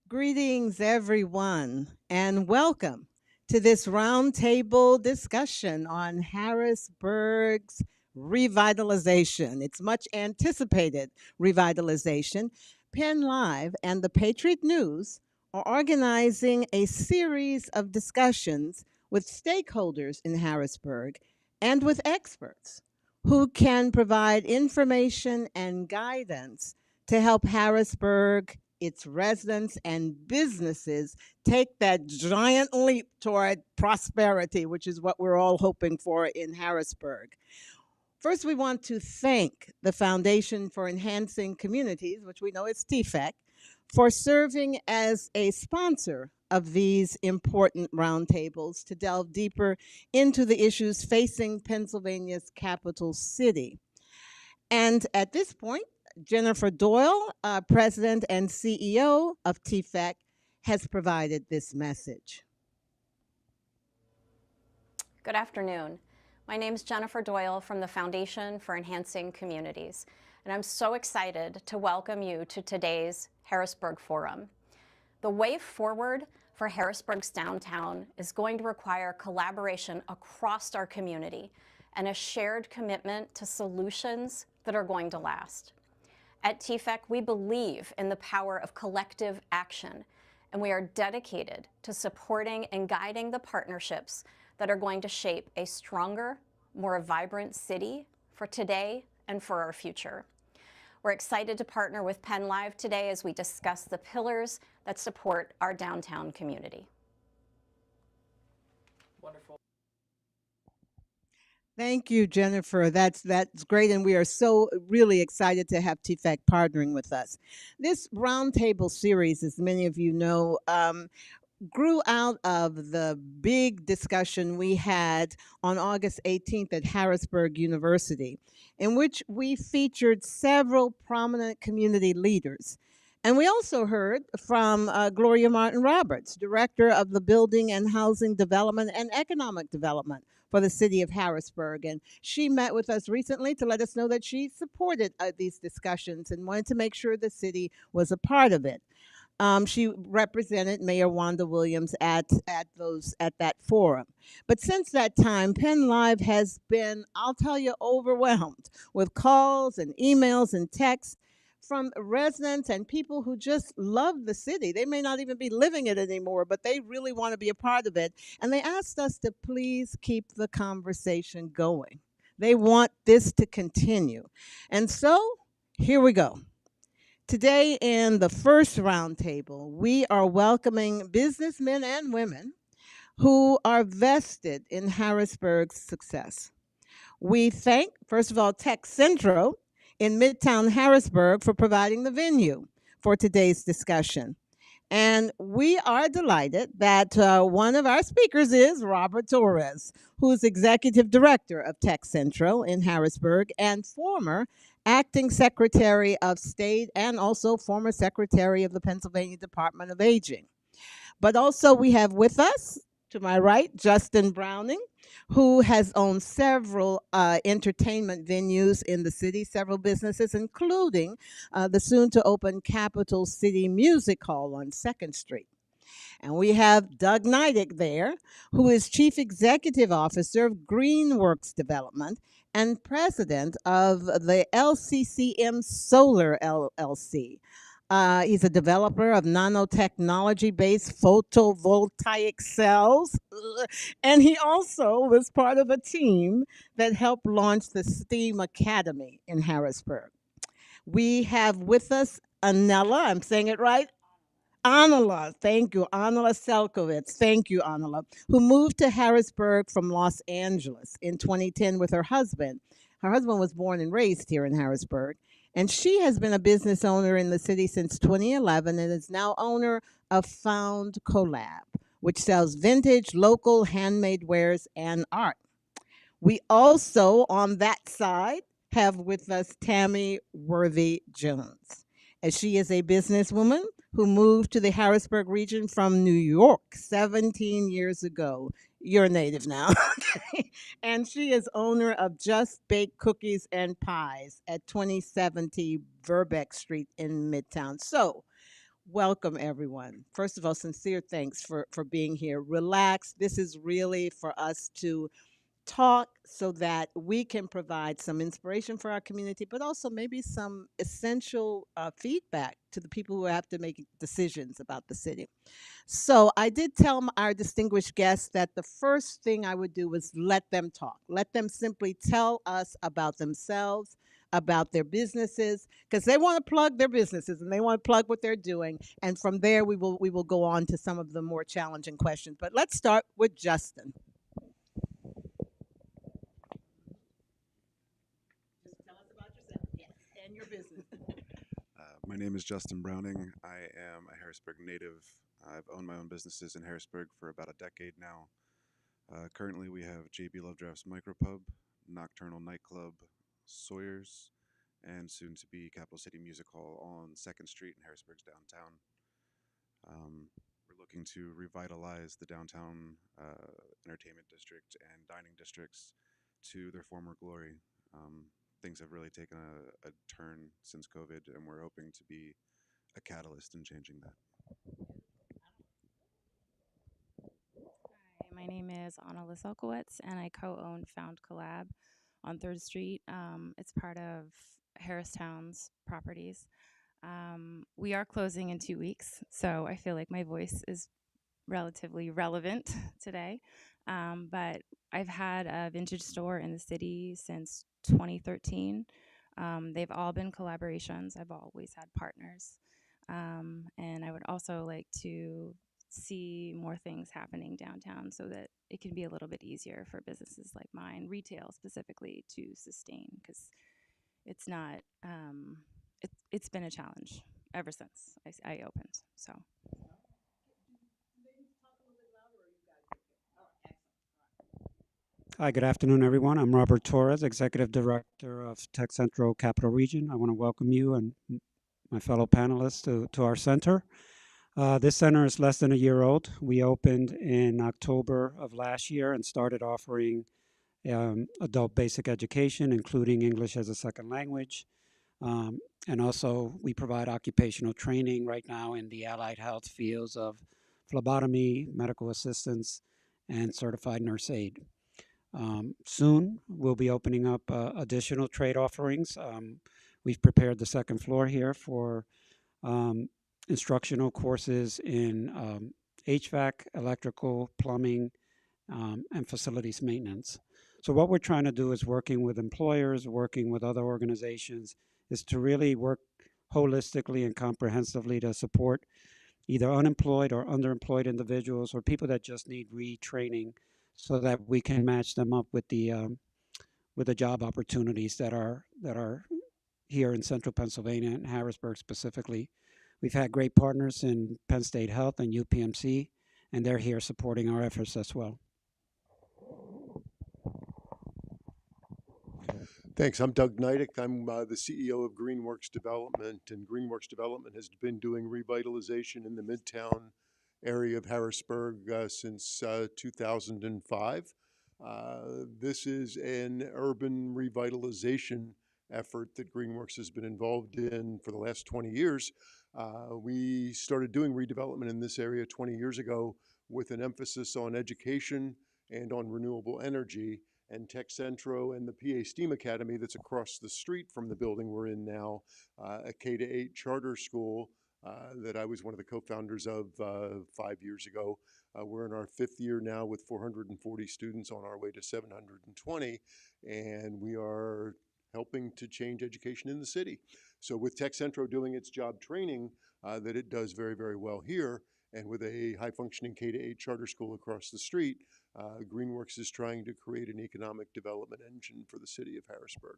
Greetings, everyone, and welcome to this roundtable discussion on Harrisburg's revitalization. It's much anticipated revitalization. PennLive and the Patriot News are organizing a series of discussions with stakeholders in Harrisburg and with experts who can provide information and guidance to help Harrisburg, its residents, and businesses take that giant leap toward prosperity, which is what we're all hoping for in Harrisburg. First, we want to thank the Foundation for Enhancing Communities, which we know is TFEC, for serving as a sponsor of these important roundtables to delve deeper into the issues facing Pennsylvania's capital city. And at this point, Jennifer Doyle, President and CEO of TFEC, has provided this message. Good afternoon. My name is Jennifer Doyle from the Foundation for Enhancing Communities, and I'm so excited to welcome you to today's Harrisburg Forum. The way forward for Harrisburg's downtown is going to require collaboration across our community and a shared commitment to solutions that are going to last. At TFEC, we believe in the power of collective action, and we are dedicated to supporting and guiding the partnerships that are going to shape a stronger, more vibrant city for today and for our future. We're excited to partner with PennLive today as we discuss the pillars that support our downtown community. Wonderful. Thank you, Jennifer. That's great, and we are so really excited to have TFEC partnering with us. This roundtable series, as many of you know, grew out of the big discussion we had on August 18th at Harrisburg University, in which we featured several prominent community leaders. And we also heard from Gloria Martin Roberts, Director of the Building and Housing Development and Economic Development for the city of Harrisburg. And she met with us recently to let us know that she supported these discussions and wanted to make sure the city was a part of it. She represented Mayor Wanda Williams at that forum. But since that time, PennLive has been, I'll tell you, overwhelmed with calls and emails and texts from residents and people who just love the city. They may not even be living it anymore, but they really want to be a part of it. And they asked us to please keep the conversation going. They want this to continue. And so here we go. Today, in the first roundtable, we are welcoming businessmen and women who are vested in Harrisburg's success. We thank, first of all, Tech Centro in Midtown Harrisburg for providing the venue for today's discussion. And we are delighted that one of our speakers is Robert Torres, who's Executive Director of Tech Centro in Harrisburg and former Acting Secretary of State and also former Secretary of the Pennsylvania Department of Aging. But also we have with us, to my right, Justin Browning, who has owned several entertainment venues in the city, several businesses, including the soon-to-open Capitol City Music Hall on 2nd Street. And we have Doug Neidich there, who is Chief Executive Officer of GreenWorks Development and President of the LCCM Solar LLC. He's a developer of nanotechnology-based photovoltaic cells. And he also was part of a team that helped launch the STEAM Academy in Harrisburg. We have with us Anela, I'm saying it right? Anela, thank you. Anela Selkovitz, thank you, Anela, who moved to Harrisburg from Los Angeles in 2010 with her husband. Her husband was born and raised here in Harrisburg, and she has been a business owner in the city since 2011 and is now owner of Found Collab, which sells vintage, local, handmade wares and art. We also, on that side, have with us Tammy Worthy Jones, as she is a businesswoman who moved to the Harrisburg region from New York 17 years ago. You're a native now. Okay. And she is owner of Just Baked Cookies and Pies at 2070 Verbeck Street in Midtown. So Welcome, everyone. First of all, sincere thanks for being here. Relax. This is really for us to talk so that we can provide some inspiration for our community, but also maybe some essential feedback to the people who have to make decisions about the city. So I did tell our distinguished guests that the first thing I would do was let them talk. Let them simply tell us about themselves, about their businesses, because they want to plug their businesses and they want to plug what they're doing. And from there, we will go on to some of the more challenging questions. But let's start with Justin. Just tell us about yourself, yes, and your business. My name is Justin Browning. I am a Harrisburg native. I've owned my own businesses in Harrisburg for about a decade now. Currently, we have JB Love Drafts Micropub, Nocturnal Nightclub, Sawyer's, and soon to be Capital City Music Hall on 2nd Street in Harrisburg's downtown. We're looking to revitalize the downtown entertainment district and dining districts to their former glory. Things have really taken a turn since COVID, and we're hoping to be a catalyst in changing that. Hi, my name is Anna Liselkowitz, and I co-own Found Collab on 3rd Street. It's part of Harristown's properties. We are closing in 2 weeks, so I feel like my voice is relatively relevant today. But I've had a vintage store in the city since 2013. They've all been collaborations. I've always had partners. And I would also like to see more things happening downtown so that it can be a little bit easier for businesses like mine, retail specifically, to sustain because it's not, it's been a challenge ever since I opened. So. Hi, good afternoon, everyone. I'm Robert Torres, Executive Director of Tech Centro Capital Region. I want to welcome you and my fellow panelists to our center. This center is less than a year old. We opened in October of last year and started offering adult basic education, including English as a second language. And also, we provide occupational training right now in the allied health fields of phlebotomy, medical assistance, and certified nurse aid. Soon, we'll be opening up additional trade offerings. We've prepared the second floor here for instructional courses in HVAC, electrical, plumbing, and facilities maintenance. So what we're trying to do is working with employers, working with other organizations, is to really work holistically and comprehensively to support either unemployed or underemployed individuals or people that just need retraining so that we can match them up with the job opportunities that are here in central Pennsylvania and Harrisburg specifically. We've had great partners in Penn State Health and UPMC, and they're here supporting our efforts as well. Thanks. I'm Doug Neidich. I'm the CEO of GreenWorks Development, and GreenWorks Development has been doing revitalization in the Midtown area of Harrisburg since 2005. This is an urban revitalization effort that GreenWorks has been involved in for the last 20 years. We started doing redevelopment in this area 20 years ago with an emphasis on education and on renewable energy. And Tech Centro and the PA STEAM Academy that's across the street from the building we're in now, a K-8 charter school that I was one of the co-founders of 5 years ago. We're in our 5th year now with 440 students on our way to 720, and we are helping to change education in the city. So with Tech Centro doing its job training that it does very, very well here, and with a high-functioning K-8 charter school across the street, GreenWorks is trying to create an economic development engine for the city of Harrisburg.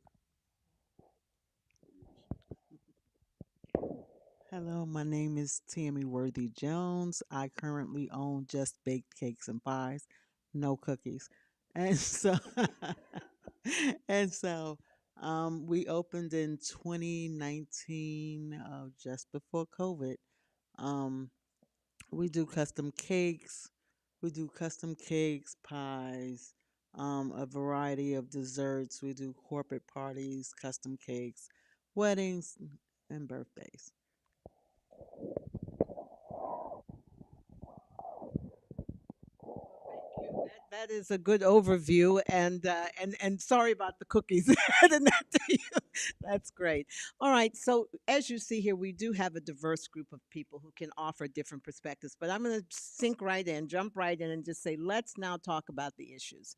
Hello, my name is Tammy Worthy Jones. I currently own Just Baked Cakes and Pies, no cookies. And so and so we opened in 2019, just before COVID. Um, we do custom cakes. We do custom cakes, pies, a variety of desserts. We do corporate parties, custom cakes, weddings, and birthdays. That is a good overview, and sorry about the cookies. I did not tell you. That's great. All right. So as you see here, we do have a diverse group of people who can offer different perspectives. But I'm going to sink right in, jump right in, and just say, let's now talk about the issues.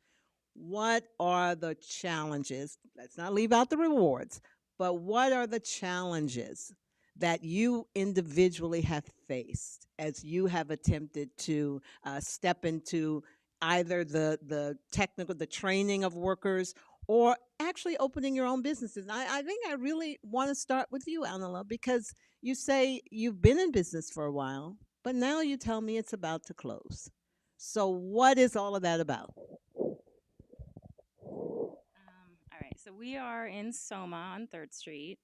What are the challenges? Let's not leave out the rewards, but what are the challenges that you individually have faced as you have attempted to step into either the technical, the training of workers, or actually opening your own businesses? I think I really want to start with you, Anila, because you say you've been in business for a while, but now you tell me it's about to close. So, what is all of that about? All right, so we are in Soma on 3rd Street.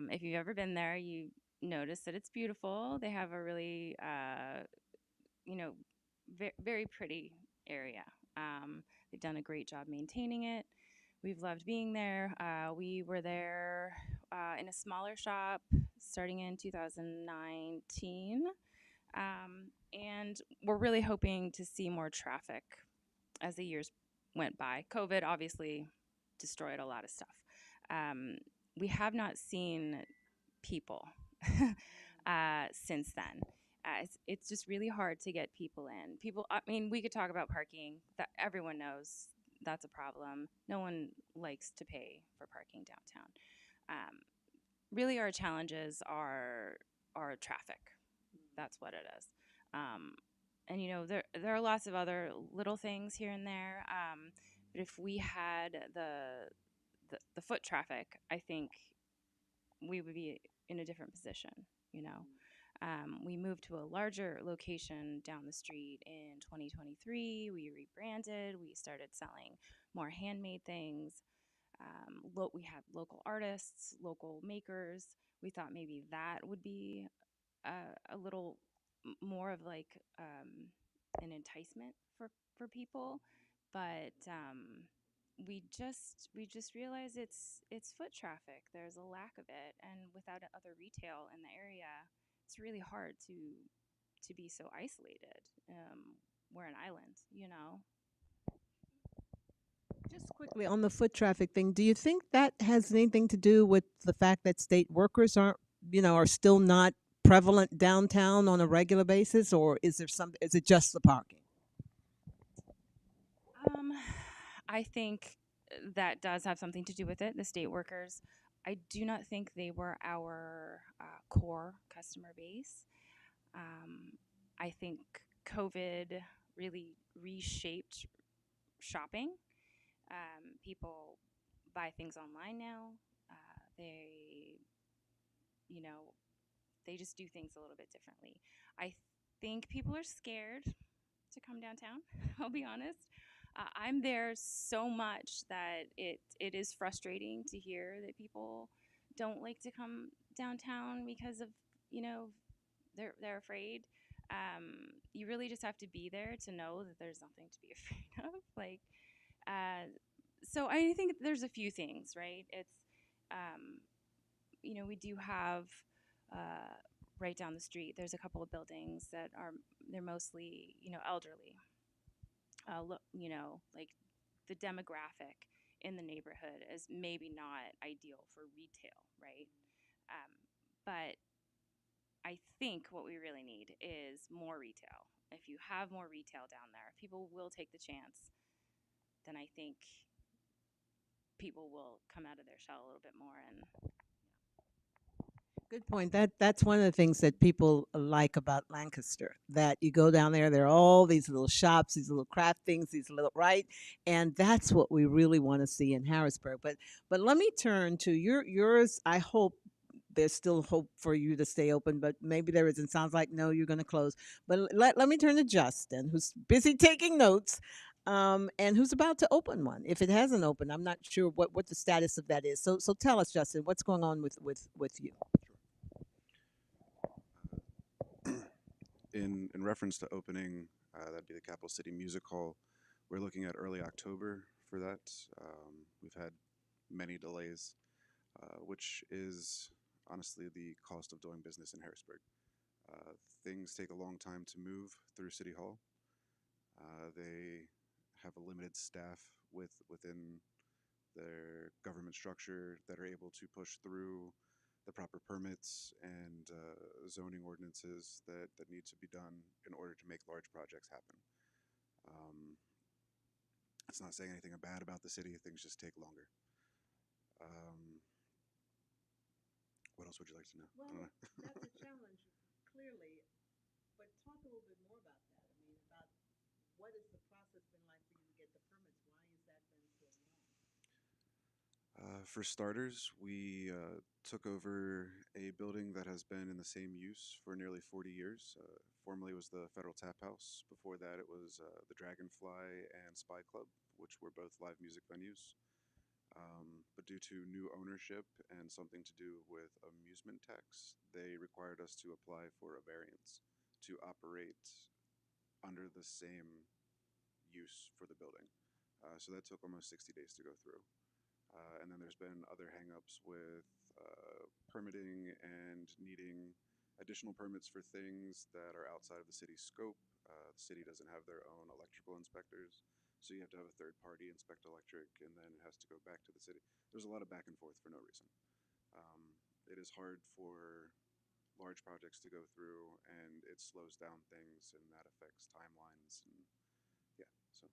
If you've ever been there, you notice that it's beautiful. They have a really, you know, very pretty area. They've done a great job maintaining it. We've loved being there. We were there in a smaller shop starting in 2019. And we're really hoping to see more traffic as the years went by. COVID obviously destroyed a lot of stuff. Um, we have not seen people since then. It's just really hard to get people in. People, I mean, we could talk about parking. That everyone knows that's a problem. No one likes to pay for parking downtown. Really, our challenges are traffic. That's what it is. Um, and there are lots of other little things here and there. But if we had the foot traffic, I think we would be in a different position. You know, we moved to a larger location down the street in 2023. We rebranded. We started selling more handmade things. We have local artists, local makers. We thought maybe that would be a little more of like an enticement for people, but we just realized it's foot traffic. There's a lack of it, and without other retail in the area, it's really hard to be so isolated. We're an island. Just quickly on the foot traffic thing, do you think that has anything to do with the fact that state workers are still not prevalent downtown on a regular basis, or is it just the parking? Um, I think that does have something to do with it. The state workers, I do not think they were our core customer base. Um, I think COVID really reshaped shopping. People buy things online now. They, you know, they just do things a little bit differently. I think people are scared to come downtown. I'll be honest. I'm there so much that it is frustrating to hear that people don't like to come downtown because of you know they're afraid. You really just have to be there to know that there's nothing to be afraid of. Uh, so I think there's a few things, right? It's um, we do have uh, right down the street. There's a couple of buildings that they're mostly elderly. Like the demographic in the neighborhood is maybe not ideal for retail, right? Um, but I think what we really need is more retail. If you have more retail down there, if people will take the chance, then I think people will come out of their shell a little bit more. And Good point. That's one of the things that people like about Lancaster. That you go down there are all these little shops, these little craft things, these little right, and that's what we really want to see in Harrisburg. But let me turn to yours. I hope there's still hope for you to stay open, but maybe there isn't. Sounds like no, you're going to close. But let me turn to Justin, who's busy taking notes, and who's about to open one. If it hasn't opened, I'm not sure what the status of that is. So tell us, Justin, what's going on with you? In reference to opening, that'd be the Capital City Music Hall. We're looking at early October for that. We've had many delays, which is honestly the cost of doing business in Harrisburg. Things take a long time to move through City Hall. They have a limited staff within their government structure that are able to push through the proper permits and zoning ordinances that need to be done in order to make large projects happen. Um, it's not saying anything bad about the city, things just take longer. Um, what else would you like to know? I don't know. That's a challenge, clearly. But talk a little bit more about that. I mean, about what has the process been like for you to get the permits? Why has that been so long? For starters, we took over a building that has been in the same use for nearly 40 years. Formerly, it was the Federal Tap House. Before that, it was the Dragonfly and Spy Club, which were both live music venues. But due to new ownership and something to do with amusement tax, they required us to apply for a variance to operate under the same use for the building. So that took almost 60 days to go through. And then there's been other hangups with permitting and needing additional permits for things that are outside of the city's scope. The city doesn't have their own electrical inspectors, so you have to have a third party inspect electric, and then it has to go back to the city. There's a lot of back and forth for no reason. It is hard for large projects to go through, and it slows down things, and that affects timelines. And yeah, so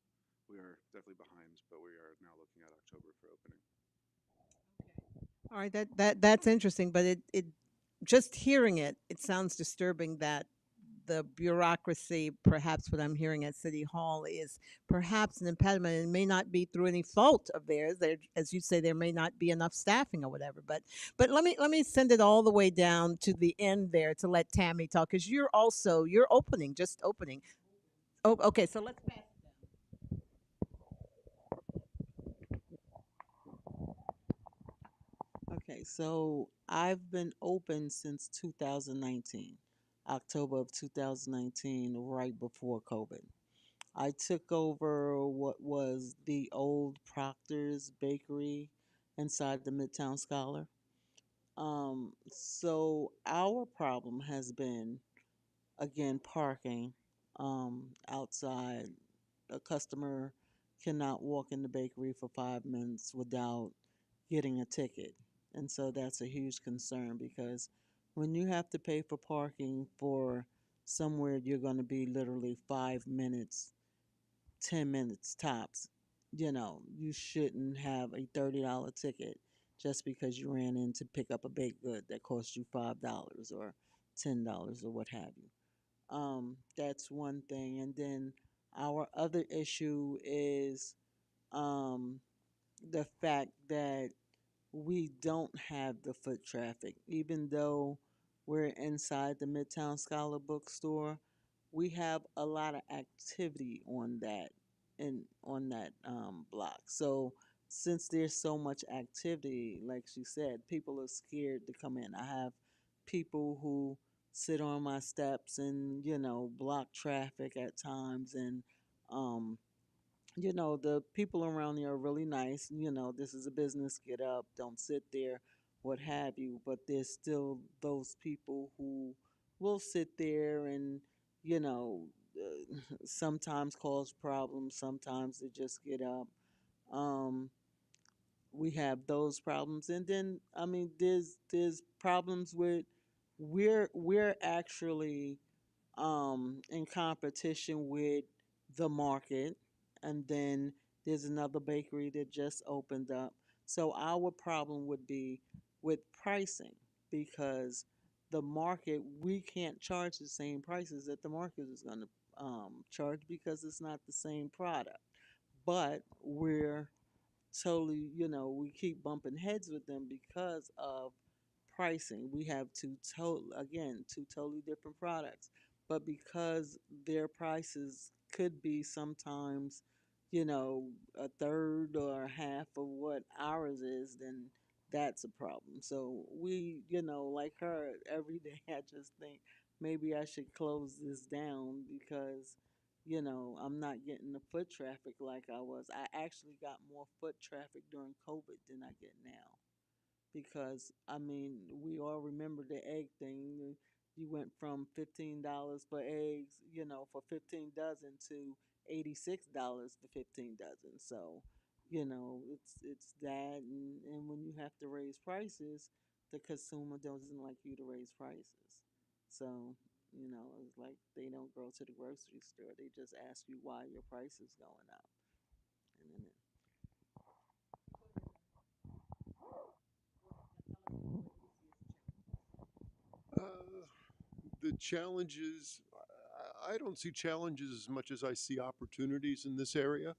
we are definitely behind, but we are now looking at October for opening. All right, that's interesting, but it just hearing it, it sounds disturbing that the bureaucracy, perhaps what I'm hearing at City Hall, is perhaps an impediment. It may not be through any fault of theirs. There, as you say, there may not be enough staffing or whatever. But let me send it all the way down to the end there to let Tammy talk, because you're opening, just opening. Oh, okay. So let's pass. Okay, so I've been open since 2019, October of 2019, right before COVID. I took over what was the old Proctor's Bakery inside the Midtown Scholar. So our problem has been, again, parking outside. A customer cannot walk in the bakery for 5 minutes without getting a ticket. And so that's a huge concern because when you have to pay for parking for somewhere you're going to be literally 5 minutes, 10 minutes tops, you shouldn't have a $30 ticket just because you ran in to pick up a baked good that cost you $5 or $10 or what have you. That's one thing. And then our other issue is um, the fact that we don't have the foot traffic. Even though we're inside the Midtown Scholar bookstore, we have a lot of activity on that block. So since there's so much activity, like she said, people are scared to come in. I have people who sit on my steps and block traffic at times, and um, the people around there are really nice. This is a business, get up, don't sit there, what have you. But there's still those people who will sit there and, you know, sometimes cause problems, sometimes they just get up. Um, we have those problems. And then, I mean, there's problems with we're actually in competition with the market, and then there's another bakery that just opened up. So our problem would be with pricing because the market, we can't charge the same prices that the market is going to charge because it's not the same product. But we're totally, we keep bumping heads with them because of pricing. We have two totally different products. But because their prices could be sometimes, a third or half of what ours is, then that's a problem. So like her, every day I just think maybe I should close this down because I'm not getting the foot traffic like I was. I actually got more foot traffic during COVID than I get now. Because, I mean, we all remember the egg thing. You went from $15 for eggs, for 15 dozen to $86 for 15 dozen. So, it's that, and when you have to raise prices, the consumer doesn't like you to raise prices. So, it's like they don't go to the grocery store. They just ask you why your price is going up. And then Uh, the challenges, I don't see challenges as much as I see opportunities in this area.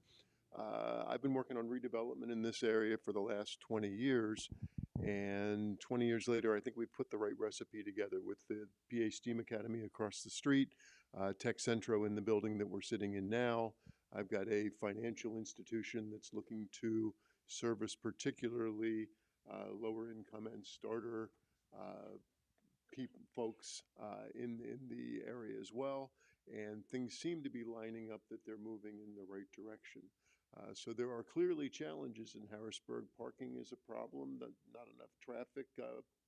I've been working on redevelopment in this area for the last 20 years. And 20 years later, I think we put the right recipe together with the PA Steam Academy across the street, Tech Centro in the building that we're sitting in now. I've got a financial institution that's looking to service particularly lower income and starter uh, folks in the area as well, and things seem to be lining up that they're moving in the right direction. So there are clearly challenges in Harrisburg. Parking is a problem. Not enough traffic,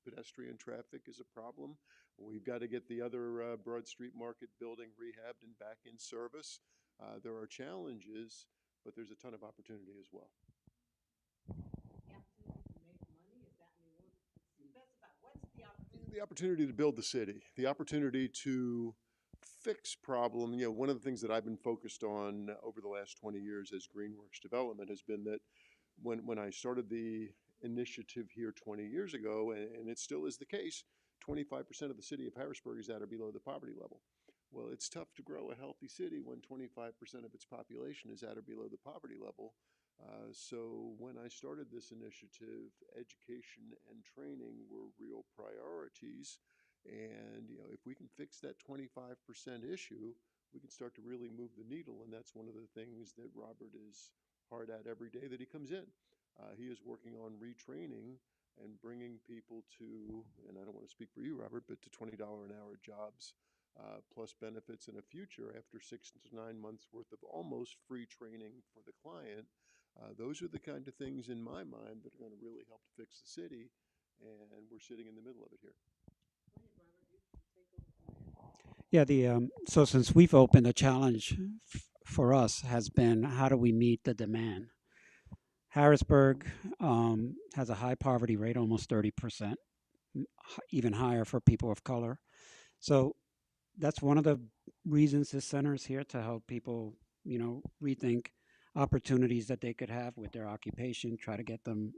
pedestrian traffic is a problem. We've got to get the other Broad Street Market building rehabbed and back in service. There are challenges, but there's a ton of opportunity as well. The opportunity to build the city, the opportunity to fix problem. One of the things that I've been focused on over the last 20 years as GreenWorks Development has been that when I started the initiative here 20 years ago, and it still is the case, 25% of the city of Harrisburg is at or below the poverty level. Well, it's tough to grow a healthy city when 25% of its population is at or below the poverty level. So when I started this initiative, education and training were real priorities. And if we can fix that 25% issue, we can start to really move the needle. And that's one of the things that Robert is hard at every day that he comes in. He is working on retraining and bringing people to, and I don't want to speak for you, Robert, but to $20 an hour jobs, plus benefits in a future after 6 to 9 months worth of almost free training for the client. Those are the kind of things in my mind that are going to really help to fix the city, and we're sitting in the middle of it here. Yeah, so since we've opened, the challenge for us has been how do we meet the demand? Harrisburg has a high poverty rate, almost 30%, even higher for people of color. So that's one of the reasons this center is here, to help people, rethink opportunities that they could have with their occupation, try to get them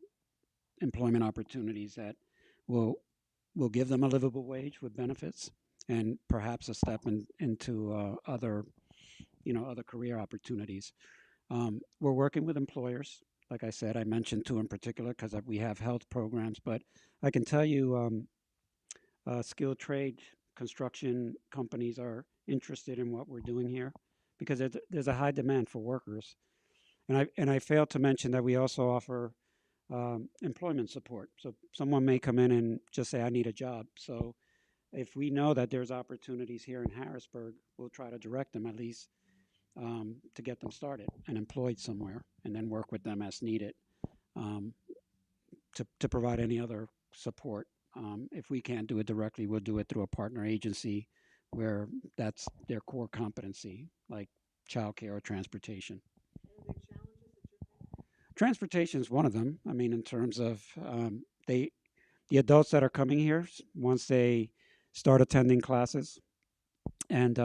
employment opportunities that will give them a livable wage with benefits, and perhaps a step into other career opportunities. We're working with employers. Like I said, I mentioned two in particular because we have health programs, but I can tell you skilled trade construction companies are interested in what we're doing here because there's a high demand for workers. And I failed to mention that we also offer employment support. So someone may come in and just say, I need a job. So if we know that there's opportunities here in Harrisburg, we'll try to direct them at least to get them started and employed somewhere, and then work with them as needed to provide any other support. If we can't do it directly, we'll do it through a partner agency where that's their core competency, like childcare or transportation. Transportation is one of them. I mean, in terms of the adults that are coming here, once they start attending classes and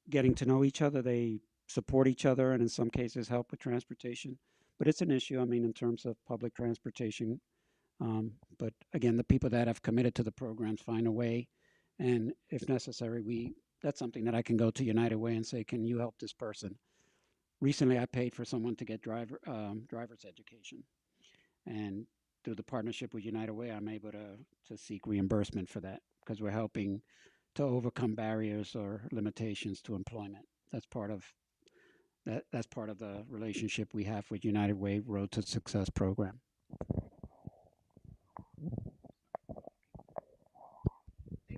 getting to know each other, they support each other, and in some cases help with transportation. But it's an issue, I mean, in terms of public transportation. But again, the people that have committed to the programs find a way, and if necessary, that's something that I can go to United Way and say, can you help this person? Recently, I paid for someone to get driver's education, and through the partnership with United Way, I'm able to seek reimbursement for that because we're helping to overcome barriers or limitations to employment. That's part of the relationship we have with United Way Road to Success program.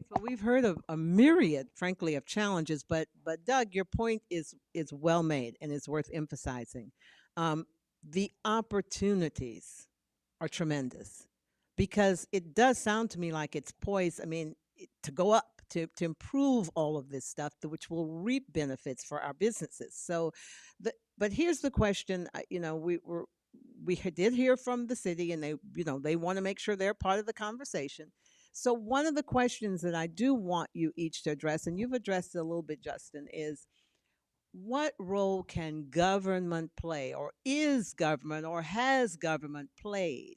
Well, we've heard of a myriad, frankly, of challenges, but Doug, your point is well made and is worth emphasizing. The opportunities are tremendous because it does sound to me like it's poised. I mean, to go up, to improve all of this stuff, which will reap benefits for our businesses. So, but here's the question. Did hear from the city, and they want to make sure they're part of the conversation. So one of the questions that I do want you each to address, and you've addressed it a little bit, Justin, is what role can government play, or is government, or has government played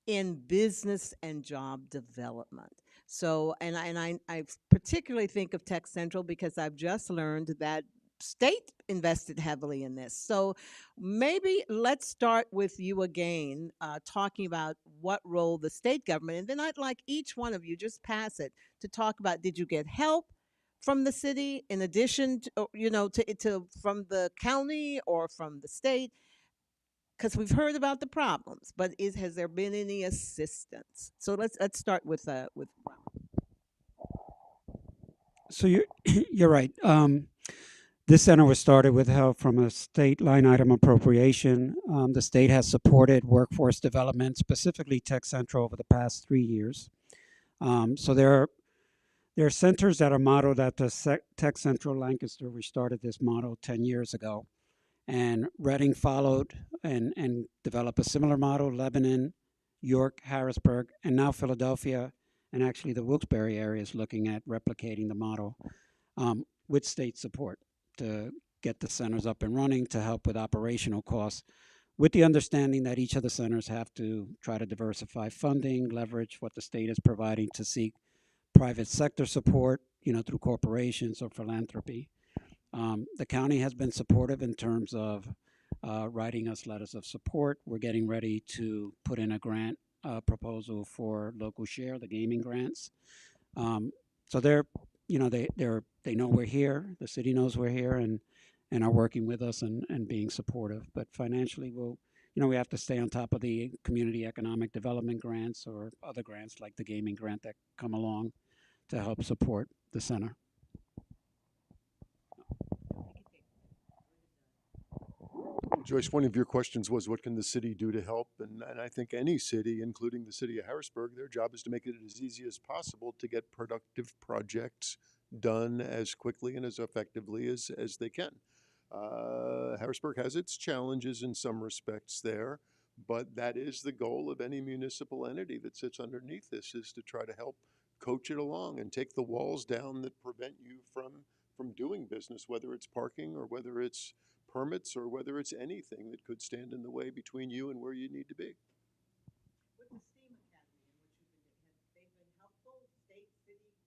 in business and job development? So, and I particularly think of Tech Central because I've just learned that state invested heavily in this. So maybe let's start with you again, talking about what role the state government, and then I'd like each one of you, just pass it, to talk about, did you get help from the city in addition to, from the county or from the state? Because we've heard about the problems, but has there been any assistance? So let's start with. So you're you're right. This center was started with help from a state line item appropriation. The state has supported workforce development, specifically Tech Centro, over the past 3 years. So there are centers that are modeled after Tech Centro Lancaster. We started this model 10 years ago. And Reading followed and developed a similar model. Lebanon, York, Harrisburg, and now Philadelphia, and actually the Wilkes-Barre area is looking at replicating the model with state support to get the centers up and running, to help with operational costs, with the understanding that each of the centers have to try to diversify funding, leverage what the state is providing, to seek private sector support, through corporations or philanthropy. The county has been supportive in terms of writing us letters of support. We're getting ready to put in a grant proposal for local share, the gaming grants. So they know we're here. The city knows we're here, and are working with us and being supportive. But financially, we have to stay on top of the community economic development grants or other grants like the gaming grant that come along to help support the center. Joyce, one of your questions was, what can the city do to help? And I think any city, including the city of Harrisburg, their job is to make it as easy as possible to get productive projects done as quickly and as effectively as they can. Harrisburg has its challenges in some respects there, but that is the goal of any municipal entity that sits underneath this, is to try to help coach it along and take the walls down that prevent you from doing business, whether it's parking or whether it's permits or whether it's anything that could stand in the way between you and where you need to be. With the STEAM Academy in which you've have they been helpful? State, city,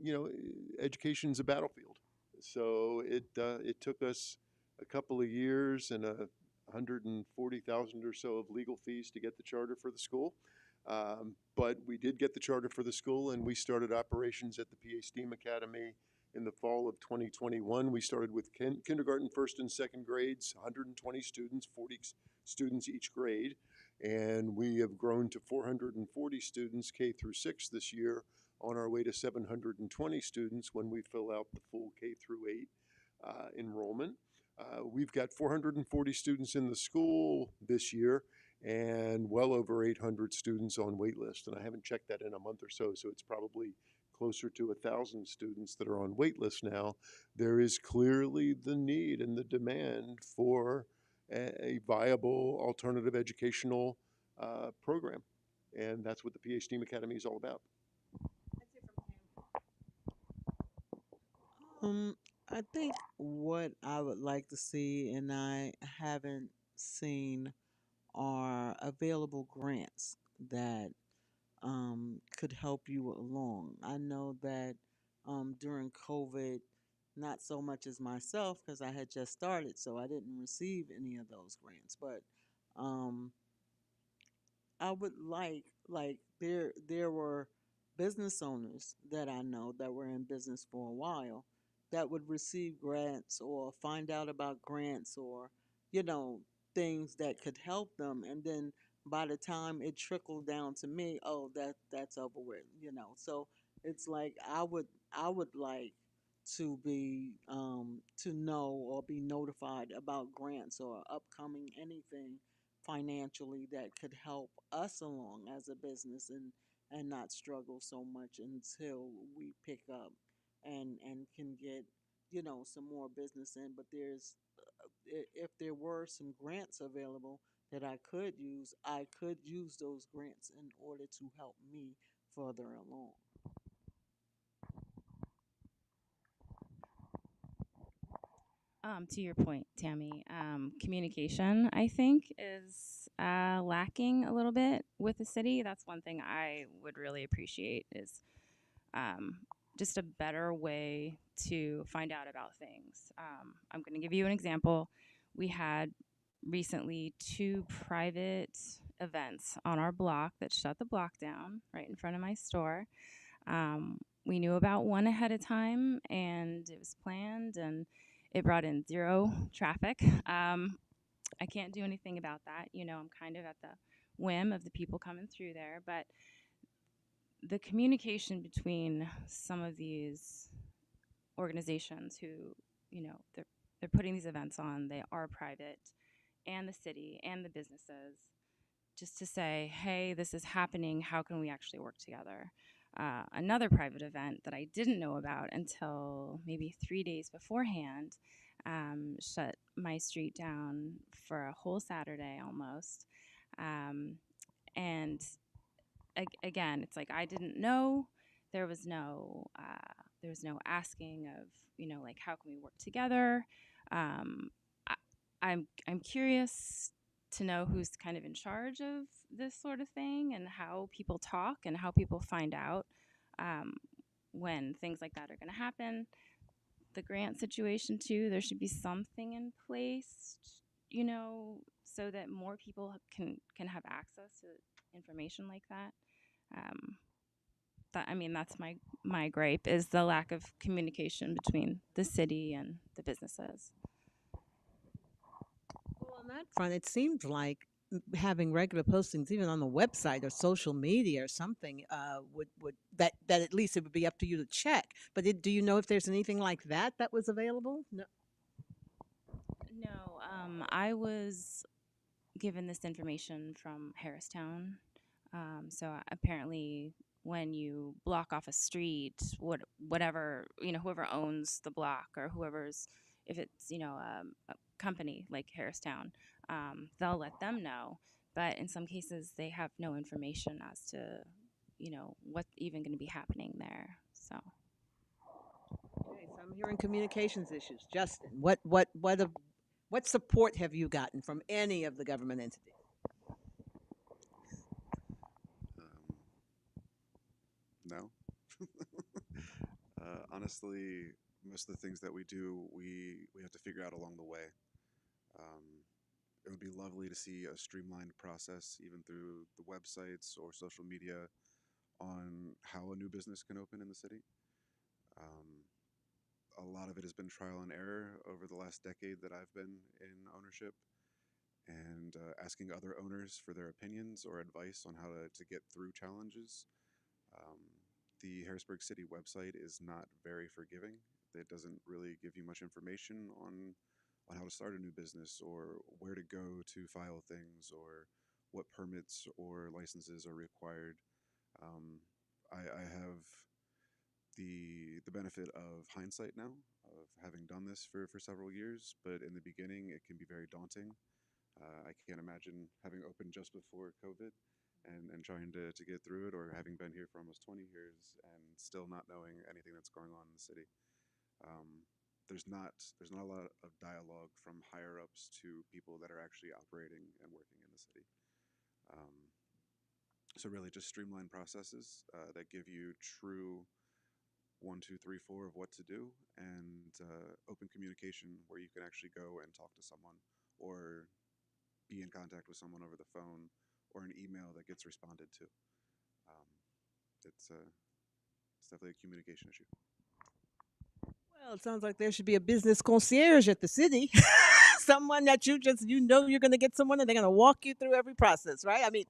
county, Education's a battlefield. So it took us a couple of years and 140,000 or so of legal fees to get the charter for the school. But we did get the charter for the school, and we started operations at the PA STEAM Academy in the fall of 2021. We started with kindergarten, first and second grades, 120 students, 40 students each grade. And we have grown to 440 students K through 6 this year, on our way to 720 students when we fill out the full K through 8 enrollment. We've got 440 students in the school this year, and well over 800 students on wait list. And I haven't checked that in a month or so, so it's probably closer to 1,000 students that are on wait list now. There is clearly the need and the demand for a viable alternative educational program. And that's what the PA STEAM Academy is all about. I think what I would like to see, and I haven't seen, are available grants that could help you along. I know that during COVID, not so much as myself because I had just started, so I didn't receive any of those grants. But um, I would like there were business owners that I know that were in business for a while that would receive grants or find out about grants or you know things that could help them, and then by the time it trickled down to me, oh, that's over with. So it's like I would like to be to know or be notified about grants or upcoming anything financially that could help us along as a business, and not struggle so much until we pick up and can get, some more business in. But if there were some grants available that I could use those grants in order to help me further along. To your point, Tammy, communication, I think, is lacking a little bit with the city. That's one thing I would really appreciate is um, just a better way to find out about things. I'm going to give you an example. We had recently 2 private events on our block that shut the block down right in front of my store. We knew about one ahead of time, and it was planned, and it brought in 0 traffic. I can't do anything about that. I'm kind of at the whim of the people coming through there, but the communication between some of these organizations who, they're putting these events on, they are private, and the city and the businesses, just to say, hey, this is happening. How can we actually work together? Another private event that I didn't know about until maybe 3 days beforehand shut my street down for a whole Saturday almost. And again, it's like I didn't know. There was no asking of, like, how can we work together. I, I'm curious to know who's kind of in charge of this sort of thing and how people talk and how people find out um, when things like that are going to happen. The grant situation too, there should be something in place, so that more people can have access to information like that. Um, that's my gripe is the lack of communication between the city and the businesses. Well, on that front, it seems like having regular postings, even on the website or social media or something, would that at least it would be up to you to check. But do you know if there's anything like that was available? No. No, I was given this information from Harristown. So apparently, when you block off a street, whatever, whoever owns the block or whoever's, if it's a company like Harristown, they'll let them know. But in some cases, they have no information as to what's even going to be happening there. So. Okay, so I'm hearing communications issues. Justin, what support have you gotten from any of the government entities? No. Honestly, most of the things that we do, we have to figure out along the way. It would be lovely to see a streamlined process, even through the websites or social media, on how a new business can open in the city. Um, a lot of it has been trial and error over the last decade that I've been in ownership, and asking other owners for their opinions or advice on how to get through challenges. Um, the Harrisburg City website is not very forgiving. It doesn't really give you much information on how to start a new business or where to go to file things or what permits or licenses are required. Um, I have the benefit of hindsight now of having done this for several years, but in the beginning it can be very daunting. I can't imagine having opened just before COVID and trying to get through it, or having been here for almost 20 years and still not knowing anything that's going on in the city. Um, there's not a lot of dialogue from higher ups to people that are actually operating and working in the city. Um, so really, just streamlined processes that give you true 1, 2, 3, 4 of what to do, and open communication where you can actually go and talk to someone or be in contact with someone over the phone or an email that gets responded to. Um, it's definitely a communication issue. Well, it sounds like there should be a business concierge at the city. Someone that you're going to get someone and they're going to walk you through every process, right? I mean,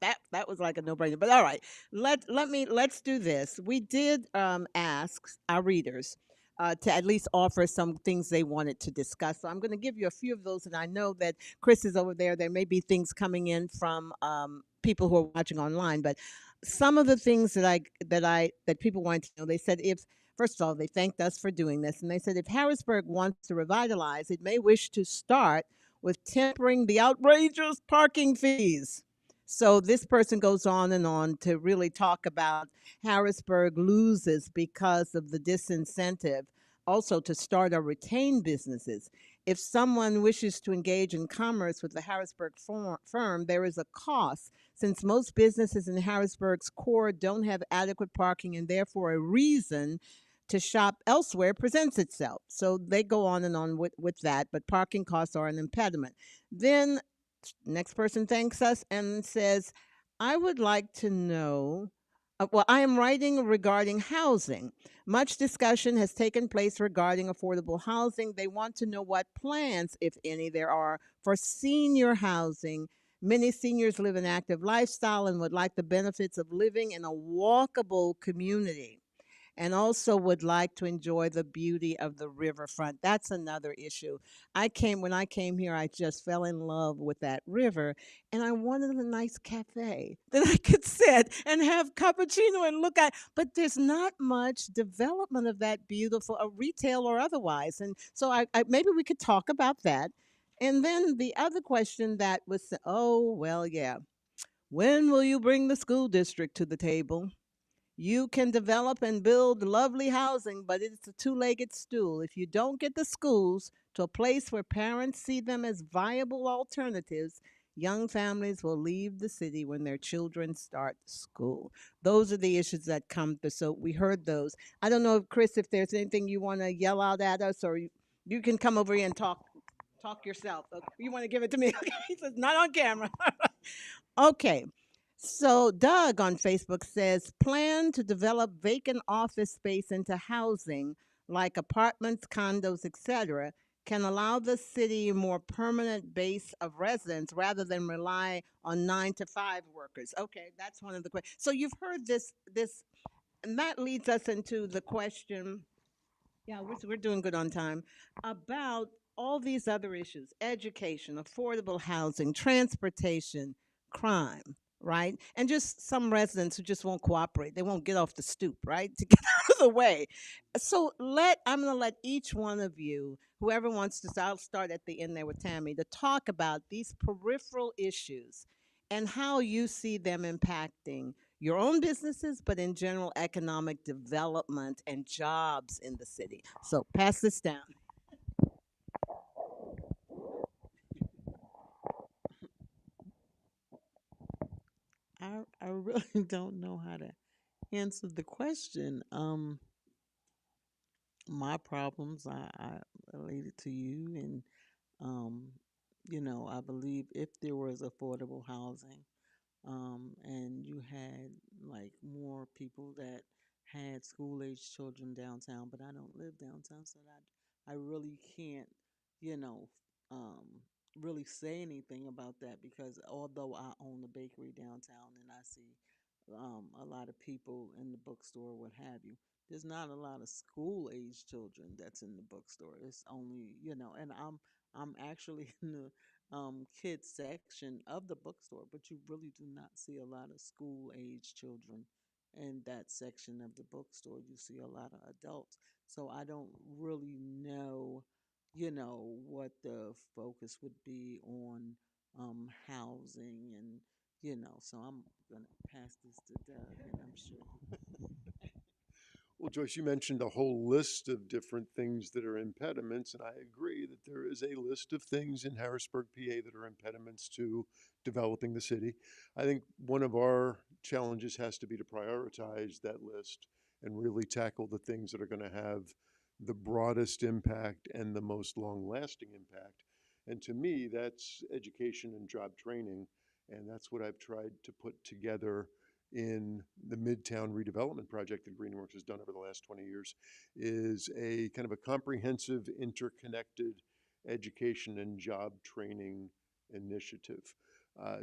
that was like a no-brainer. But all right, let's do this. We did ask our readers to at least offer some things they wanted to discuss. So I'm going to give you a few of those, and I know that Chris is over there. There may be things coming in from people who are watching online, but some of the things that people want to know, they said if first of all, they thanked us for doing this, and they said if Harrisburg wants to revitalize, it may wish to start with tempering the outrageous parking fees. So this person goes on and on to really talk about Harrisburg loses because of the disincentive also to start or retain businesses. If someone wishes to engage in commerce with the Harrisburg firm, there is a cost since most businesses in Harrisburg's core don't have adequate parking and therefore a reason to shop elsewhere presents itself. So they go on and on with that, but parking costs are an impediment. Then next person thanks us and says, I would like to know. Well, I am writing regarding housing. Much discussion has taken place regarding affordable housing. They want to know what plans, if any, there are for senior housing. Many seniors live an active lifestyle and would like the benefits of living in a walkable community and also would like to enjoy the beauty of the riverfront. That's another issue. When I came here, I just fell in love with that river and I wanted a nice cafe that I could sit and have cappuccino and look at. But there's not much development of that beautiful, retail or otherwise. And so maybe we could talk about that. And then the other question that was, oh, well, yeah. When will you bring the school district to the table? You can develop and build lovely housing, but it's a two legged stool. If you don't get the schools to a place where parents see them as viable alternatives, young families will leave the city when their children start school. Those are the issues that come through. So we heard those. I don't know, Chris, if there's anything you want to yell out at us, or you can come over here and talk yourself. Okay. You want to give it to me? Okay. He says, not on camera. Okay. So Doug on Facebook says plan to develop vacant office space into housing like apartments, condos, etc. can allow the city a more permanent base of residents rather than rely on 9 to 5 workers. Okay, that's one of the questions. So you've heard this and that leads us into the question, yeah, we're doing good on time. About all these other issues: education, affordable housing, transportation, crime, right? And just some residents who just won't cooperate. They won't get off the stoop, right? To get out of the way. So I'm going to let each one of you, whoever wants to, I'll start at the end there with Tammy, to talk about these peripheral issues and how you see them impacting your own businesses, but in general, economic development and jobs in the city. So pass this down. I really don't know how to answer the question. My problems I related to you, and um, I believe if there was affordable housing, and you had like more people that had school age children downtown, but I don't live downtown, so that I really can't, you know, um, really say anything about that because although I own a bakery downtown and I see a lot of people in the bookstore, what have you. There's not a lot of school age children that's in the bookstore. It's only, and I'm actually in the kids section of the bookstore, but you really do not see a lot of school age children in that section of the bookstore. You see a lot of adults. So I don't really know, what the focus would be on housing and, so I'm going to pass this to Doug, and I'm sure. Well, Joyce, you mentioned a whole list of different things that are impediments, and I agree that there is a list of things in Harrisburg, PA that are impediments to developing the city. I think one of our challenges has to be to prioritize that list and really tackle the things that are going to have the broadest impact and the most long lasting impact. And to me, that's education and job training. And that's what I've tried to put together in the Midtown redevelopment project that GreenWorks has done over the last 20 years is a kind of a comprehensive, interconnected education and job training initiative.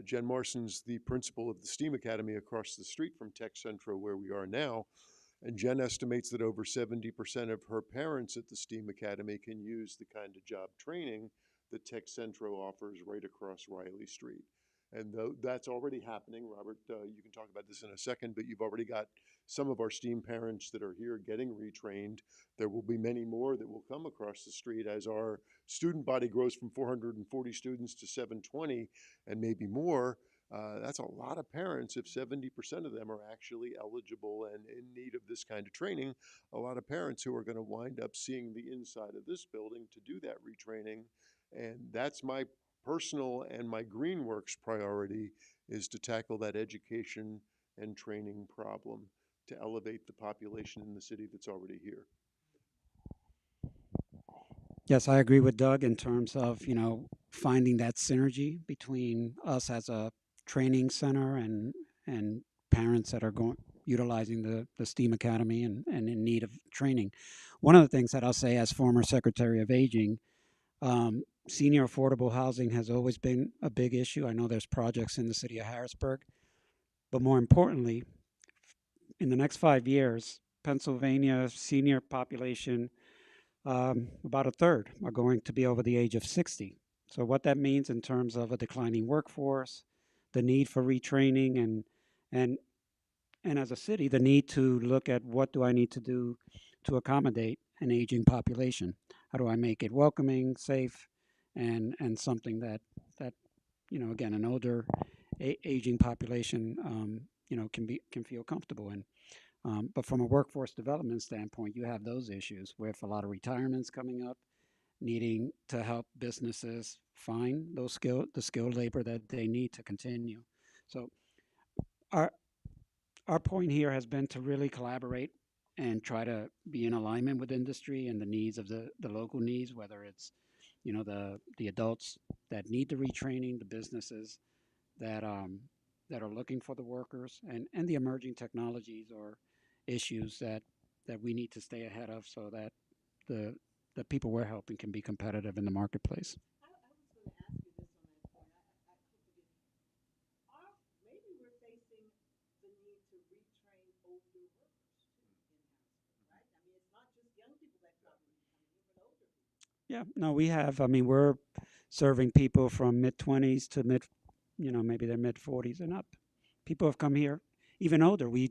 Jen Marson's the principal of the STEAM Academy across the street from Tech Centro, where we are now. And Jen estimates that over 70% of her parents at the STEAM Academy can use the kind of job training that Tech Centro offers right across Riley Street. And that's already happening. Robert, you can talk about this in a second, but you've already got some of our STEAM parents that are here getting retrained. There will be many more that will come across the street as our student body grows from 440 students to 720 and maybe more. That's a lot of parents. If 70% of them are actually eligible and in need of this kind of training, a lot of parents who are going to wind up seeing the inside of this building to do that retraining. And that's my personal and my GreenWorks priority is to tackle that education and training problem to elevate the population in the city that's already here. Yes, I agree with Doug in terms of, finding that synergy between us as a training center and parents that are going utilizing the STEAM Academy and in need of training. One of the things that I'll say as former Secretary of Aging, senior affordable housing has always been a big issue. I know there's projects in the city of Harrisburg, but more importantly, in the next 5 years, Pennsylvania senior population, about a third are going to be over the age of 60. So what that means in terms of a declining workforce, the need for retraining, and and as a city, the need to look at what do I need to do to accommodate an aging population. How do I make it welcoming, safe, and something that again, an older aging population can feel comfortable in. But from a workforce development standpoint, you have those issues with a lot of retirements coming up, needing to help businesses find the skilled labor that they need to continue. So our our point here has been to really collaborate and try to be in alignment with industry and the needs of the local needs, whether it's the adults that need the retraining, the businesses that are looking for the workers, and the emerging technologies or issues that we need to stay ahead of so that the the people we're helping can be competitive in the marketplace. Yeah, no, we have. I mean, we're serving people from mid 20s to maybe their mid 40s and up. People have come here, even older. We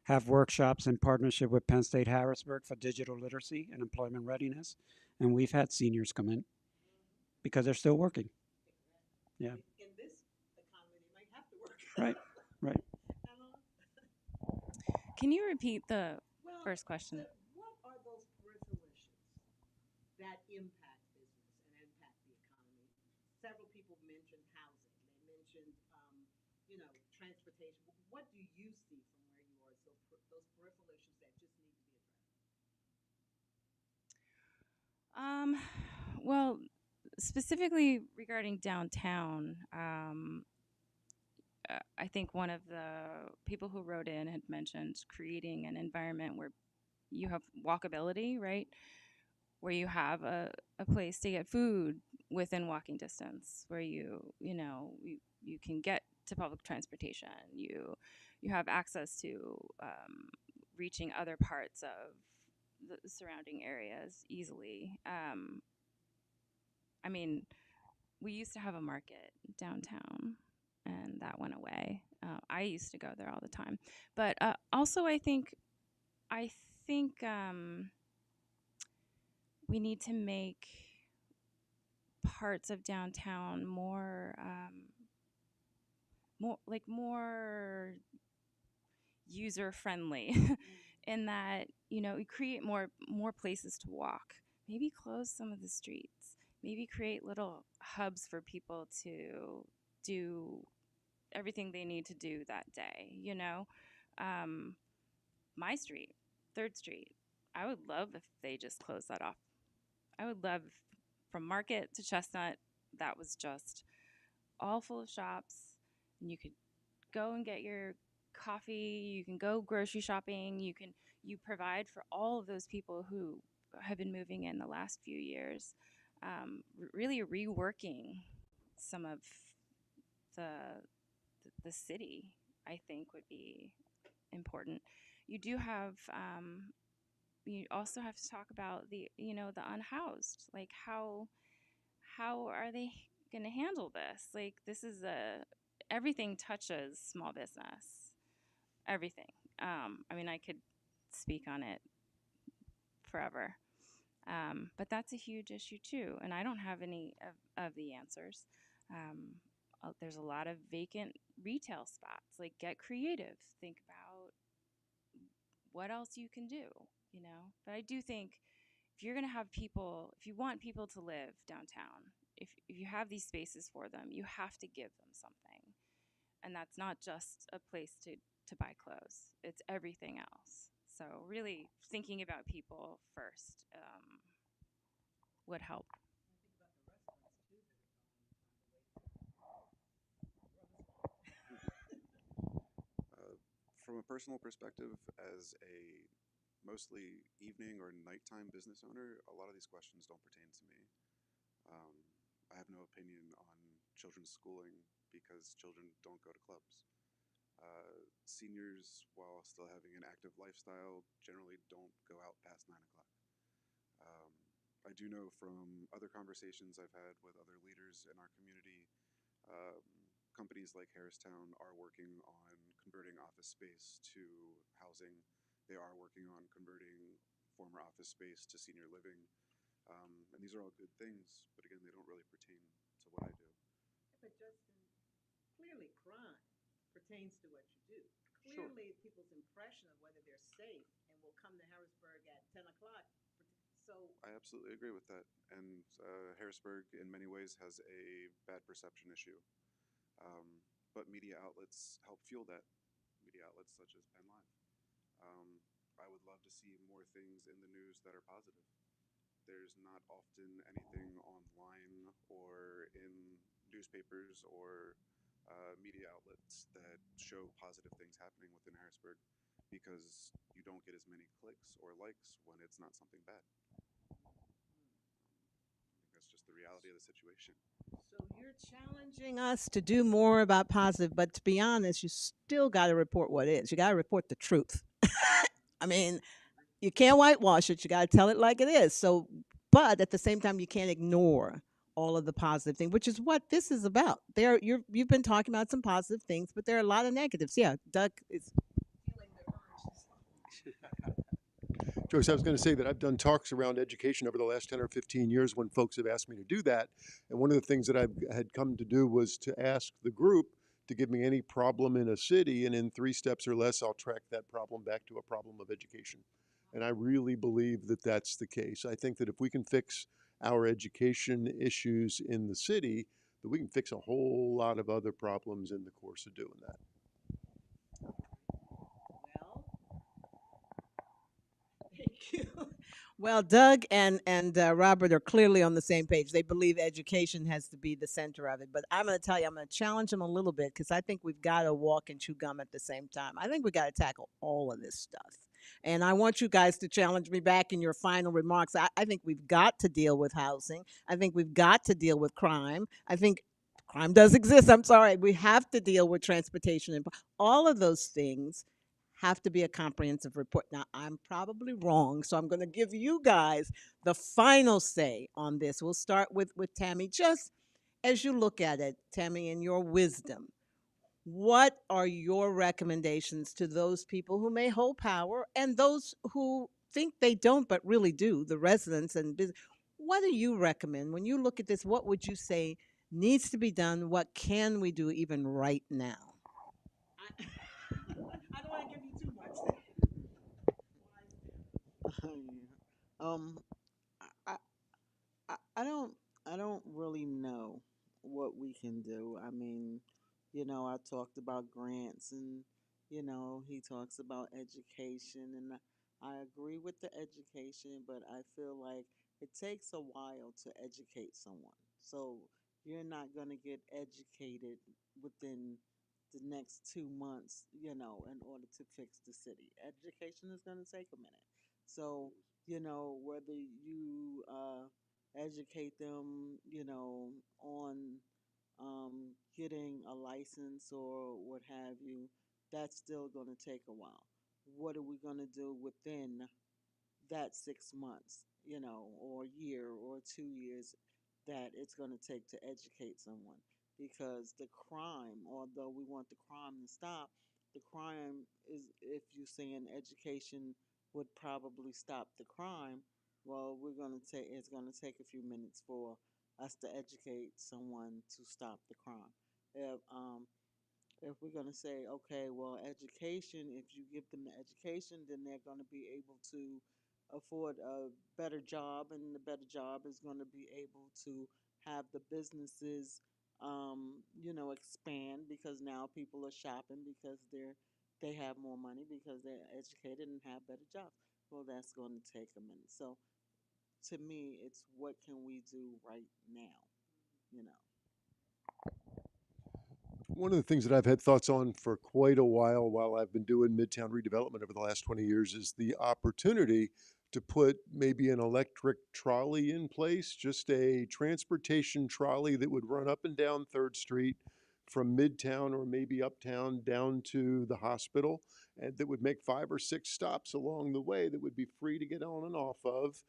have workshops in partnership with Penn State Harrisburg for digital literacy and employment readiness, and we've had seniors come in because they're still working. Yeah. Right, right. Can you repeat the first question? Um, well, specifically regarding downtown, I think one of the people who wrote in had mentioned creating an environment where you have walkability, right? Where you have a place to get food within walking distance, where you can get to public transportation. You have access to reaching other parts of the surrounding areas easily. I mean, we used to have a market downtown, and that went away. I used to go there all the time, but also I think we need to make parts of downtown more user friendly, in that we create more places to walk. Maybe close some of the streets. Maybe create little hubs for people to do everything they need to do that day. Um, my street, Third Street. I would love if they just closed that off. I would love from Market to Chestnut, that was just all full of shops, and you could go and get your coffee. You can go grocery shopping. You provide for all of those people who have been moving in the last few years. Really reworking some of the the city, I think, would be important. You do have you also have to talk about the unhoused, like how are they going to handle this? Like, this is everything touches small business, everything. I mean, I could speak on it forever. But that's a huge issue too, and I don't have any of the answers. There's a lot of vacant retail spots. Like, get creative. Think about what else you can do, you know? But I do think if you're going to have people, if you want people to live downtown, if you have these spaces for them, you have to give them something. And that's not just a place to buy clothes, it's everything else. So, really thinking about people first would help. From a personal perspective, as a mostly evening or nighttime business owner, a lot of these questions don't pertain to me. Um, I have no opinion on children's schooling because children don't go to clubs. Seniors, while still having an active lifestyle, generally don't go out past 9 o'clock. Um, I do know from other conversations I've had with other leaders in our community, um, companies like Harristown are working on converting office space to housing. They are working on converting former office space to senior living. And these are all good things, but again, they don't really pertain to what I do. But Justin, clearly crime pertains to what you do. Sure. Clearly, people's impression of whether they're safe and will come to Harrisburg at 10 o'clock. So I absolutely agree with that. And Harrisburg, in many ways, has a bad perception issue. But media outlets help fuel that. Media outlets such as PennLive. Um, I would love to see more things in the news that are positive. There's not often anything online or in newspapers or media outlets that show positive things happening within Harrisburg because you don't get as many clicks or likes when it's not something bad. I think that's just the reality of the situation. So you're challenging us to do more about positive, but to be honest, you still got to report what is. You got to report the truth. I mean, you can't whitewash it. You got to tell it like it is. So, but at the same time, you can't ignore all of the positive things, which is what this is about. You've been talking about some positive things, but there are a lot of negatives. Yeah, Doug is feeling the urge. Joyce, I was going to say that I've done talks around education over the last 10 or 15 years when folks have asked me to do that. And one of the things that I had come to do was to ask the group to give me any problem in a city, and in 3 steps or less, I'll track that problem back to a problem of education. And I really believe that that's the case. I think that if we can fix our education issues in the city, that we can fix a whole lot of other problems in the course of doing that. Well, thank you. Well, Doug and Robert are clearly on the same page. They believe education has to be the center of it. But I'm going to tell you, I'm going to challenge them a little bit because I think we've got to walk and chew gum at the same time. I think we got to tackle all of this stuff. And I want you guys to challenge me back in your final remarks. I think we've got to deal with housing. I think we've got to deal with crime. I think crime does exist. I'm sorry. We have to deal with transportation and all of those things have to be a comprehensive report. Now, I'm probably wrong, so I'm going to give you guys the final say on this. We'll start with Tammy. Just as you look at it, Tammy, in your wisdom, what are your recommendations to those people who may hold power and those who think they don't but really do, the residents and business? What do you recommend when you look at this? What would you say needs to be done? What can we do even right now? I don't want to give you too much. um, I, I don't really know what we can do. I mean, I talked about grants, and he talks about education, and I agree with the education, but I feel like it takes a while to educate someone. So you're not going to get educated within the next 2 months, in order to fix the city. Education is going to take a minute. So, whether you educate them, on getting a license or what have you, that's still going to take a while. What are we going to do within that 6 months, or a year or 2 years? that it's going to take to educate someone, because the crime, although we want the crime to stop, the crime is, if you're saying education would probably stop the crime, well, we're going to take it's going to take a few minutes for us to educate someone to stop the crime. If if we're going to say, okay, well, education, if you give them the education, then they're going to be able to afford a better job, and the better job is going to be able to have the businesses, expand, because now people are shopping because they have more money because they're educated and have better jobs. Well, that's going to take a minute. So to me, it's what can we do right now, you know. One of the things that I've had thoughts on for quite a while I've been doing Midtown redevelopment over the last 20 years is the opportunity to put maybe an electric trolley in place, just a transportation trolley that would run up and down 3rd Street from Midtown or maybe uptown down to the hospital, and that would make 5 or 6 stops along the way that would be free to get on and off of.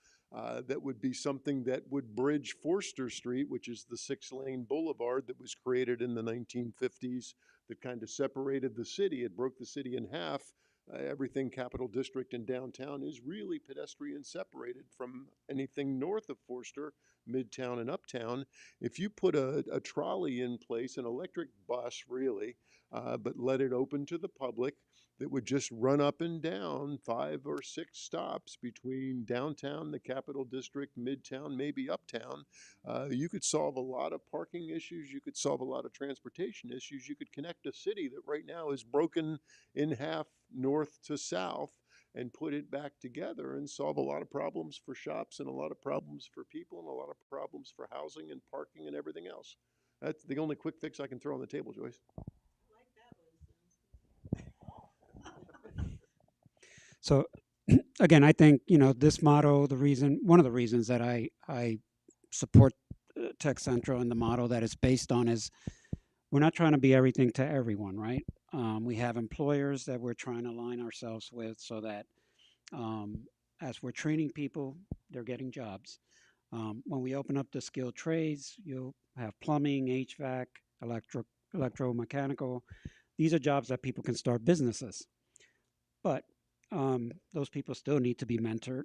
That would be something that would bridge Forster Street, which is the 6-lane boulevard that was created in the 1950s that kind of separated the city. It broke the city in half. Everything Capital District and downtown is really pedestrian separated from anything north of Forster, Midtown, and Uptown. If you put a trolley in place, an electric bus really, but let it open to the public, that would just run up and down 5 or 6 stops between downtown, the Capital District, Midtown, maybe Uptown, you could solve a lot of parking issues. You could solve a lot of transportation issues. You could connect a city that right now is broken in half north to south and put it back together and solve a lot of problems for shops and a lot of problems for people and a lot of problems for housing and parking and everything else. That's the only quick fix I can throw on the table, Joyce. So again, I think this model. One of the reasons that I support Tech Centro and the model that it's based on is we're not trying to be everything to everyone, right? We have employers that we're trying to align ourselves with so that um, as we're training people, they're getting jobs. When we open up the skilled trades, you'll have plumbing, HVAC, electromechanical. These are jobs that people can start businesses, but those people still need to be mentored.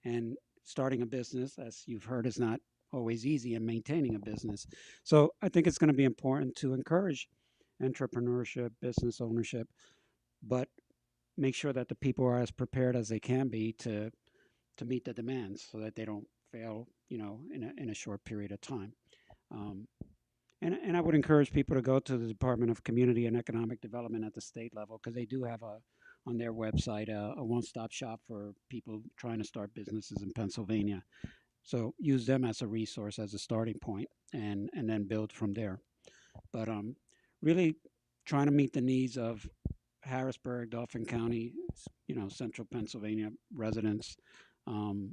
And starting a business, as you've heard, is not always easy, and maintaining a business. So I think it's going to be important to encourage entrepreneurship, business ownership, but make sure that the people are as prepared as they can be to meet the demands so that they don't fail, in a short period of time. Um, and I would encourage people to go to the Department of Community and Economic Development at the state level, because they do have on their website a one-stop shop for people trying to start businesses in Pennsylvania. So use them as a resource, as a starting point, and then build from there. But really trying to meet the needs of Harrisburg, Dauphin County, central Pennsylvania residents, um,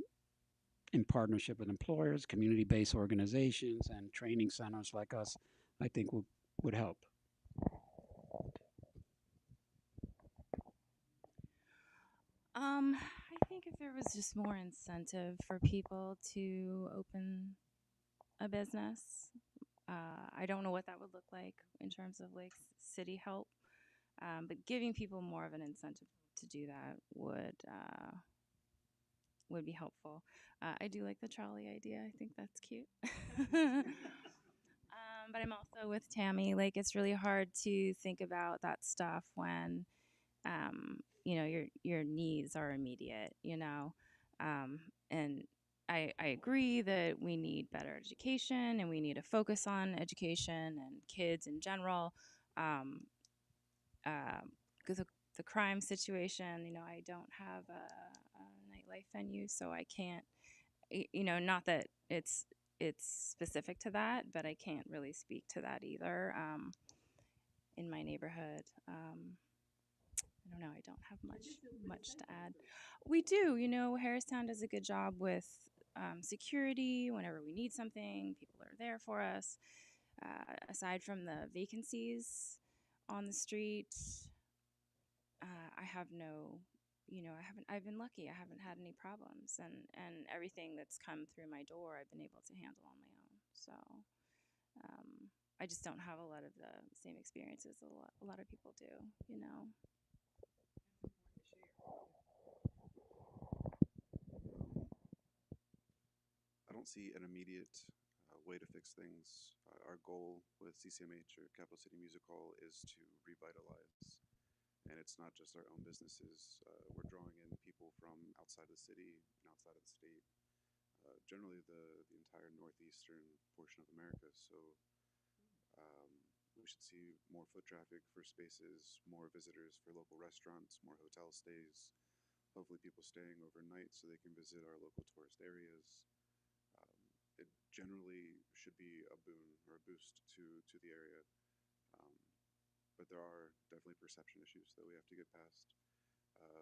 in partnership with employers, community-based organizations, and training centers like us, I think would help. I think if there was just more incentive for people to open a business, I don't know what that would look like in terms of like city help, but giving people more of an incentive to do that would be helpful. I do like the trolley idea. I think that's cute. But I'm also with Tammy. Like, it's really hard to think about that stuff when, your needs are immediate. And I agree that we need better education and we need to focus on education and kids in general. Um, because the crime situation, I don't have a nightlife venue, so I can't, not that it's specific to that, but I can't really speak to that either. In my neighborhood, I don't know. I don't have much to add. We do, Harristown does a good job with security. Whenever we need something, people are there for us. Aside from the vacancies on the street, I have no, I've been lucky. I haven't had any problems, and everything that's come through my door, I've been able to handle on my own. So I just don't have a lot of the same experiences a lot of people do, you know. I don't see an immediate way to fix things. Our goal with CCMH or Capital City Music Hall is to revitalize. And it's not just our own businesses. We're drawing in people from outside the city and outside of the state, generally the entire northeastern portion of America. So um, we should see more foot traffic for spaces, more visitors for local restaurants, more hotel stays, hopefully people staying overnight so they can visit our local tourist areas. It generally should be a boon or a boost to the area. Um, but there are definitely perception issues that we have to get past.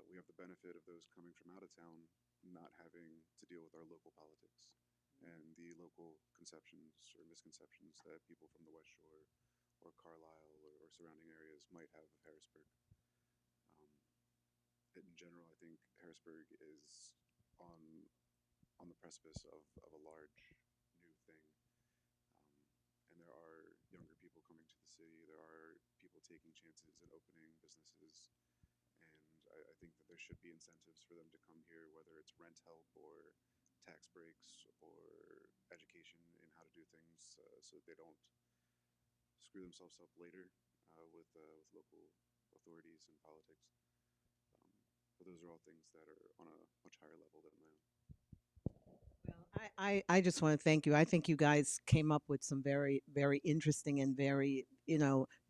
We have the benefit of those coming from out of town not having to deal with our local politics and the local conceptions or misconceptions that people from the West Shore or Carlisle or surrounding areas might have of Harrisburg. Um, in general, I think Harrisburg is on on the precipice of a large new thing. And there are younger people coming to the city. There are people taking chances and opening businesses. And I think that there should be incentives for them to come here, whether it's rent help or tax breaks or education in how to do things so that they don't screw themselves up later with local authorities and politics. But those are all things that are on a much higher level than my own. Well, I just want to thank you. I think you guys came up with some very, very interesting and very,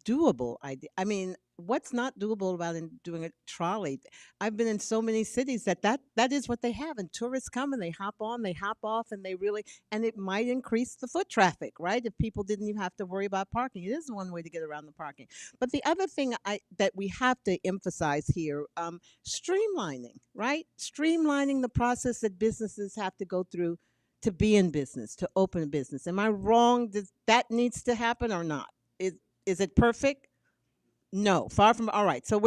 doable idea. I mean, what's not doable about doing a trolley? I've been in so many cities that is what they have, and tourists come and they hop on, they hop off, and they really, and it might increase the foot traffic, right? If people didn't even have to worry about parking, it is one way to get around the parking. But the other thing that we have to emphasize here, streamlining, right? Streamlining the process that businesses have to go through to be in business, to open a business. Am I wrong? Does that needs to happen or not? Is it perfect? No, far from all right. So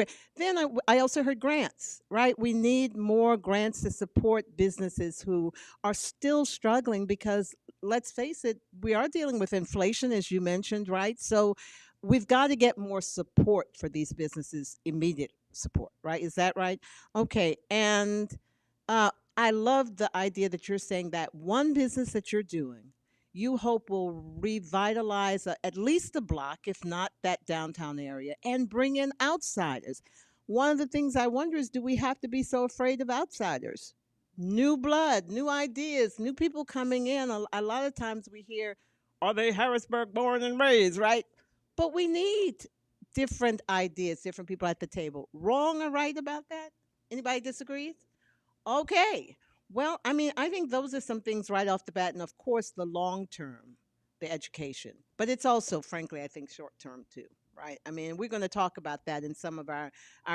I also heard grants, right? We need more grants to support businesses who are still struggling because let's face it, we are dealing with inflation, as you mentioned, right? So we've got to get more support for these businesses, immediate support, right? Is that right? Okay. And I love the idea that you're saying that one business that you're doing you hope will revitalize at least the block, if not that downtown area, and bring in outsiders. One of the things I wonder is do we have to be so afraid of outsiders? New blood, new ideas, new people coming in. A lot of times we hear, are they Harrisburg born and raised, right? But we need different ideas, different people at the table. Wrong or right about that? Anybody disagrees? Okay. Well, I mean, I think those are some things right off the bat. And of course, the long term, the education. But it's also, frankly, I think short term too, right? I mean, we're going to talk about that in some of our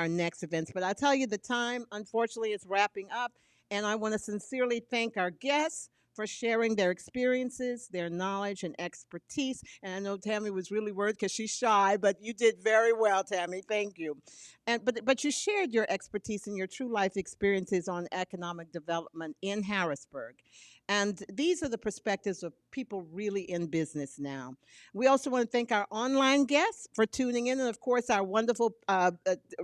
next events. But I'll tell you, the time, unfortunately, is wrapping up. And I want to sincerely thank our guests for sharing their experiences, their knowledge, and expertise. And I know Tammy was really worried because she's shy, but you did very well, Tammy. Thank you. And but you shared your expertise and your true life experiences on economic development in Harrisburg. And these are the perspectives of people really in business now. We also want to thank our online guests for tuning in, and of course, our wonderful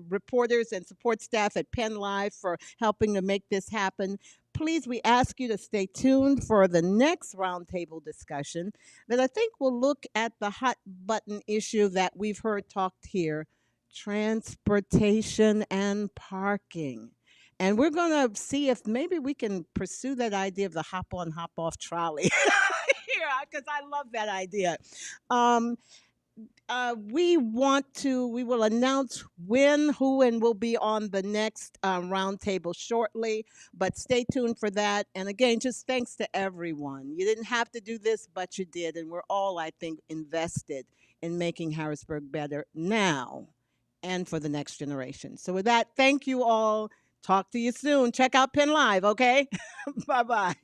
reporters and support staff at PennLive for helping to make this happen. Please, we ask you to stay tuned for the next roundtable discussion that I think will look at the hot button issue that we've heard talked here transportation and parking. And we're going to see if maybe we can pursue that idea of the hop on, hop off trolley here, because I love that idea. Um, we will announce when, who, and will be on the next roundtable shortly, but stay tuned for that. And again, just thanks to everyone. You didn't have to do this, but you did. And we're all, I think, invested in making Harrisburg better now and for the next generation. So with that, thank you all. Talk to you soon. Check out PennLive, okay? Bye-bye.